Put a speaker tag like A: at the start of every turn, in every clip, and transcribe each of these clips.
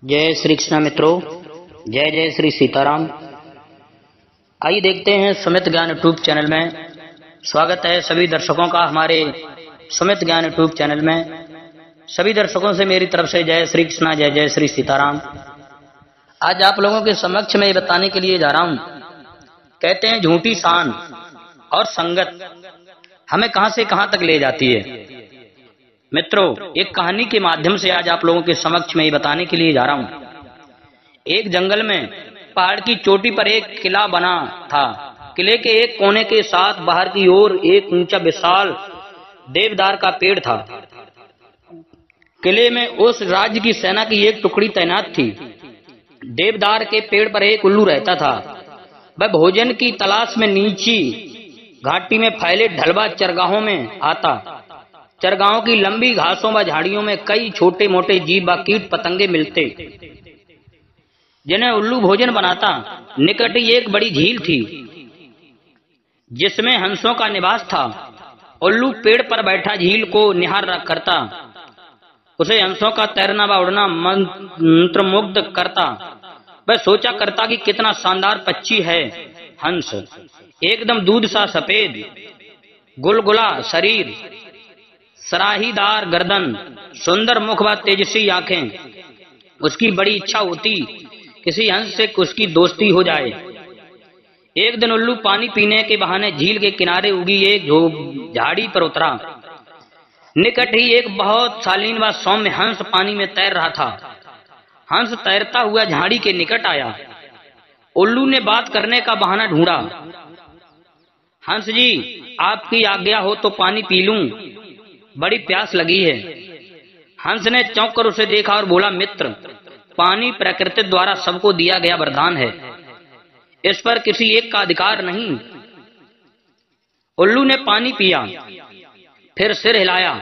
A: जय श्री कृष्ण मित्रों, जय जय श्री सीताराम। आइए देखते हैं सुमित ज्ञान यूट्यूब चैनल में। स्वागत है सभी दर्शकों का हमारे सुमित ज्ञान यूट्यूब चैनल में। सभी दर्शकों से मेरी तरफ से जय श्री कृष्ण, जय जय श्री सीताराम। आज आप लोगों के समक्ष में ये बताने के लिए जा रहा हूं, कहते हैं झूठी शान और संगत हमें कहां से कहां तक ले जाती है। मित्रों, एक कहानी के माध्यम से आज आप लोगों के समक्ष में ये बताने के लिए जा रहा हूं। एक जंगल में पहाड़ की चोटी पर एक किला बना था। किले के एक कोने के साथ बाहर की ओर एक ऊंचा विशाल देवदार का पेड़ था। किले में उस राज्य की सेना की एक टुकड़ी तैनात थी। देवदार के पेड़ पर एक उल्लू रहता था। वह भोजन की तलाश में नीची घाटी में फैले ढलवा चरगाहों में आता। चरगाहों की लंबी घासों व झाड़ियों में कई छोटे मोटे जीव व कीट पतंगे मिलते, जिन्हें उल्लू भोजन बनाता। निकट ही एक बड़ी झील थी जिसमें हंसों का निवास था। उल्लू पेड़ पर बैठा झील को निहार करता। उसे हंसों का तैरना व उड़ना मंत्रमुग्ध करता। वह सोचा करता कि कितना शानदार पक्षी है हंस, एकदम दूध सा सफेद, गुलगुला शरीर, सराहीदार गर्दन, सुंदर मुख व तेजस्वी आंखें। उसकी बड़ी इच्छा होती किसी हंस से उसकी दोस्ती हो जाए। एक दिन उल्लू पानी पीने के बहाने झील के किनारे उगी एक झाड़ी पर उतरा। निकट ही एक बहुत शालीन व सौम्य हंस पानी में तैर रहा था। हंस तैरता हुआ झाड़ी के निकट आया। उल्लू ने बात करने का बहाना ढूंढा। हंस जी, आपकी आज्ञा हो तो पानी पी लूं, बड़ी प्यास लगी है। हंस ने चौंक कर उसे देखा और बोला, मित्र, पानी प्रकृति द्वारा सबको दिया गया वरदान है, इस पर किसी एक का अधिकार नहीं। उल्लू ने पानी पिया, फिर सिर हिलाया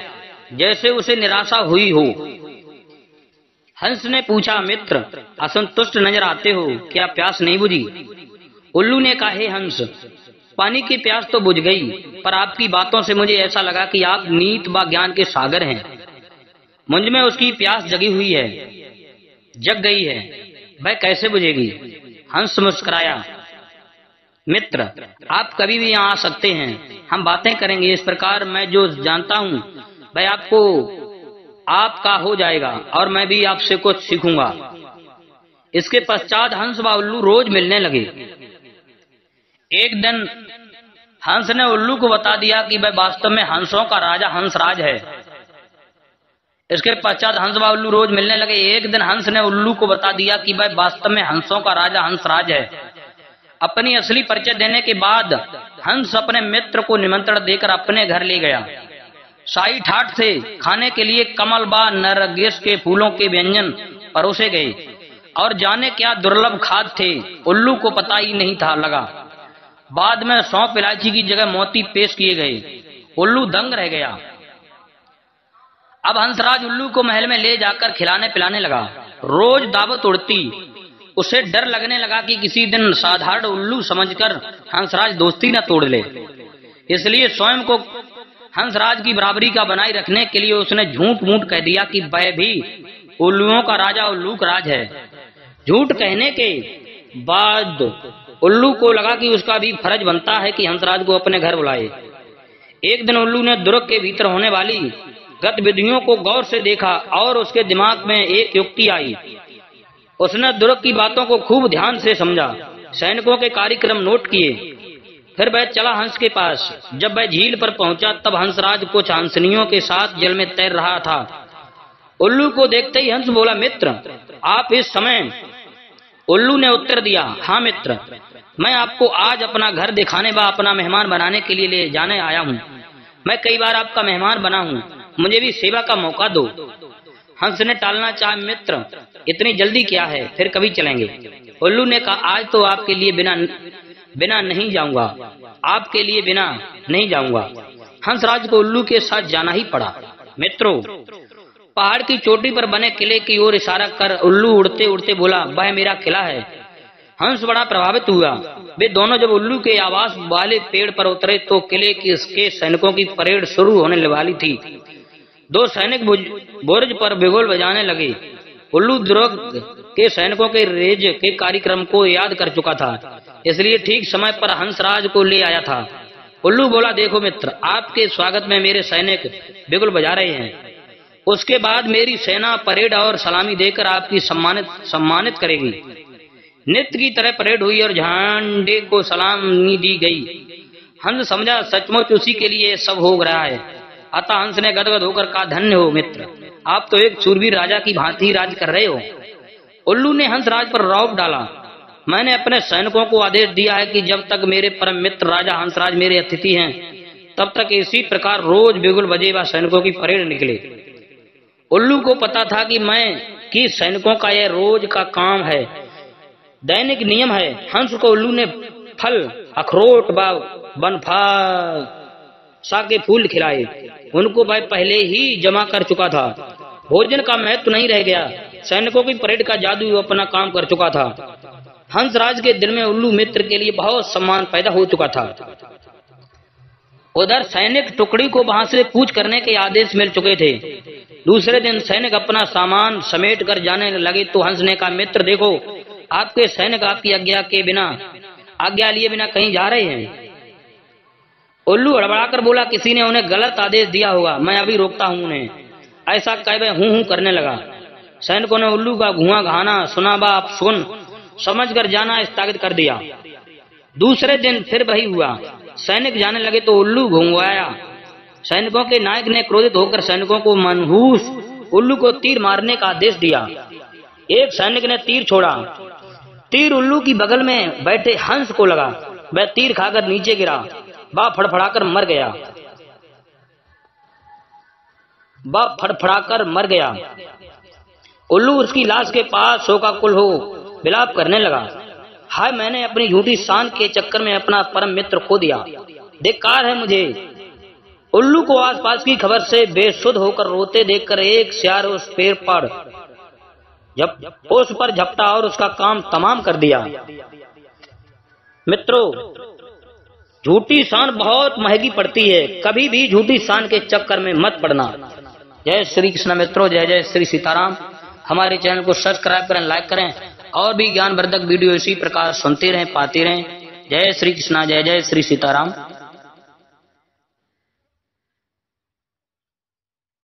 A: जैसे उसे निराशा हुई हो। हंस ने पूछा, मित्र, असंतुष्ट नजर आते हो, क्या प्यास नहीं बुझी? उल्लू ने कहा, हे हंस, पानी की प्यास तो बुझ गई, पर आपकी बातों से मुझे ऐसा लगा कि आप नीत व ज्ञान के सागर हैं। मुझ में उसकी प्यास जगी हुई है, जग गई है, वह कैसे बुझेगी? हंस मुस्कुराया, मित्र, आप कभी भी यहाँ आ सकते हैं, हम बातें करेंगे। इस प्रकार मैं जो जानता हूँ वह आपका हो जाएगा और मैं भी आपसे कुछ सीखूंगा। इसके पश्चात हंस व उल्लू रोज मिलने लगे। एक दिन हंस ने उल्लू को बता दिया कि वह वास्तव में हंसों का राजा हंसराज है। इसके पश्चात हंस व उल्लू रोज मिलने लगे। एक दिन हंस ने उल्लू को बता दिया कि वह वास्तव में हंसों का राजा हंसराज है। अपनी असली परिचय देने के बाद हंस अपने मित्र को निमंत्रण देकर अपने घर ले गया। शाही ठाट से खाने के लिए कमल व नरगिस के फूलों के व्यंजन परोसे गए और जाने क्या दुर्लभ खाद्य थे, उल्लू को पता ही नहीं था लगा। बाद में सौंफ इलायची की जगह मोती पेश किए गए। उल्लू दंग रह गया। अब हंसराज उल्लू को महल में ले जाकर खिलाने पिलाने लगा। रोज दावत उड़ती। उसे डर लगने लगा कि किसी दिन साधारण उल्लू समझकर हंसराज दोस्ती न तोड़ ले। इसलिए स्वयं को हंसराज की बराबरी का बनाए रखने के लिए उसने झूठ मूठ कह दिया कि वह भी उल्लुओं का राजा उल्लूक राज है। झूठ कहने के बाद उल्लू को लगा कि उसका भी फर्ज बनता है कि हंसराज को अपने घर बुलाए। एक दिन उल्लू ने दुर्ग के भीतर होने वाली गतिविधियों को गौर से देखा और उसके दिमाग में एक युक्ति आई। उसने दुर्ग की बातों को खूब ध्यान से समझा, सैनिकों के कार्यक्रम नोट किए। फिर वह चला हंस के पास। जब वह झील पर पहुंचा तब हंसराज कुछ हंसनियों के साथ जल में तैर रहा था। उल्लू को देखते ही हंस बोला, मित्र, आप इस समय? उल्लू ने उत्तर दिया, हाँ मित्र, मैं आपको आज अपना घर दिखाने व अपना मेहमान बनाने के लिए ले जाने आया हूँ। मैं कई बार आपका मेहमान बना हूँ, मुझे भी सेवा का मौका दो। हंस ने टालना चाहा, मित्र, इतनी जल्दी क्या है, फिर कभी चलेंगे। उल्लू ने कहा, आज तो आपके लिए बिना नहीं जाऊंगा, आपके लिए बिना नहीं जाऊंगा। हंसराज को उल्लू के साथ जाना ही पड़ा। मित्रों, पहाड़ की चोटी पर बने किले की ओर इशारा कर उल्लू उड़ते उड़ते बोला, वह मेरा किला है। हंस बड़ा प्रभावित हुआ। वे दोनों जब उल्लू के आवास वाले पेड़ पर उतरे तो किले के सैनिकों की परेड शुरू होने वाली थी। दो सैनिक बुर्ज पर बिगुल बजाने लगे। उल्लू दुर्ग के सैनिकों के रेज के कार्यक्रम को याद कर चुका था, इसलिए ठीक समय पर हंसराज को ले आया था। उल्लू बोला, देखो मित्र, आपके स्वागत में मेरे सैनिक बिगुल बजा रहे हैं। उसके बाद मेरी सेना परेड और सलामी देकर आपकी सम्मानित करेगी। नित्य की तरह परेड हुई और झंडे को सलामी दी गई। हंस समझा सचमुच उसी के लिए सब हो रहा है। अतः हंस ने गदगद होकर कहा, धन्य हो मित्र, आप तो एक शूरवीर राजा की भांति राज कर रहे हो। उल्लू ने हंसराज पर रौब डाला, मैंने अपने सैनिकों को आदेश दिया है कि जब तक मेरे परम मित्र राजा हंसराज मेरे अतिथि हैं, तब तक इसी प्रकार रोज बिगुल बजे व सैनिकों की परेड निकले। उल्लू को पता था कि सैनिकों का यह रोज का काम है, दैनिक नियम है। हंस को उल्लू ने फल, अखरोट व बनफा सा के फूल खिलाए। उनको वह पहले ही जमा कर चुका था। भोजन का महत्व नहीं रह गया। सैनिकों की परेड का जादू अपना काम कर चुका था। हंसराज के दिल में उल्लू मित्र के लिए बहुत सम्मान पैदा हो चुका था। उधर सैनिक टुकड़ी को वहां से कूच करने के आदेश मिल चुके थे। दूसरे दिन सैनिक अपना सामान समेट कर जाने लगे तो हंस ने कहा, मित्र देखो, आपके सैनिक आपकी आज्ञा लिए बिना कहीं जा रहे हैं। उल्लू हड़बड़ाकर बोला, किसी ने उन्हें गलत आदेश दिया होगा, मैं अभी रोकता हूं उन्हें। ऐसा कह वह हूं करने लगा। सैनिकों ने उल्लू का घुआ घाना सुना, बाप सुन समझ कर जाना स्थगित कर दिया। दूसरे दिन फिर वही हुआ। सैनिक जाने लगे तो उल्लू घुंघुआया। सैनिकों के नायक ने क्रोधित होकर सैनिकों को मनहूस उल्लू को तीर मारने का आदेश दिया। एक सैनिक ने तीर छोड़ा। तीर उल्लू की बगल में बैठे हंस को लगा। वह तीर खाकर नीचे गिरा। वह फड़फड़ाकर मर गया। उल्लू उसकी लाश के पास शोकाकुल हो विलाप करने लगा। हाय, मैंने अपनी झूठी शान के चक्कर में अपना परम मित्र खो दिया, धिक्कार है मुझे। उल्लू को आसपास की खबर से बेसुध होकर रोते देखकर एक सियार उस पेड़ पर उस पर झपटा और उसका काम तमाम कर दिया। मित्रों, झूठी शान बहुत महंगी पड़ती है, कभी भी झूठी शान के चक्कर में मत पड़ना। जय श्री कृष्ण मित्रों, जय जय श्री सीताराम। हमारे चैनल को सब्सक्राइब करें, लाइक करें और भी ज्ञानवर्धक वीडियो इसी प्रकार सुनते रहें, पाते रहें। जय श्री कृष्ण, जय जय श्री सीताराम।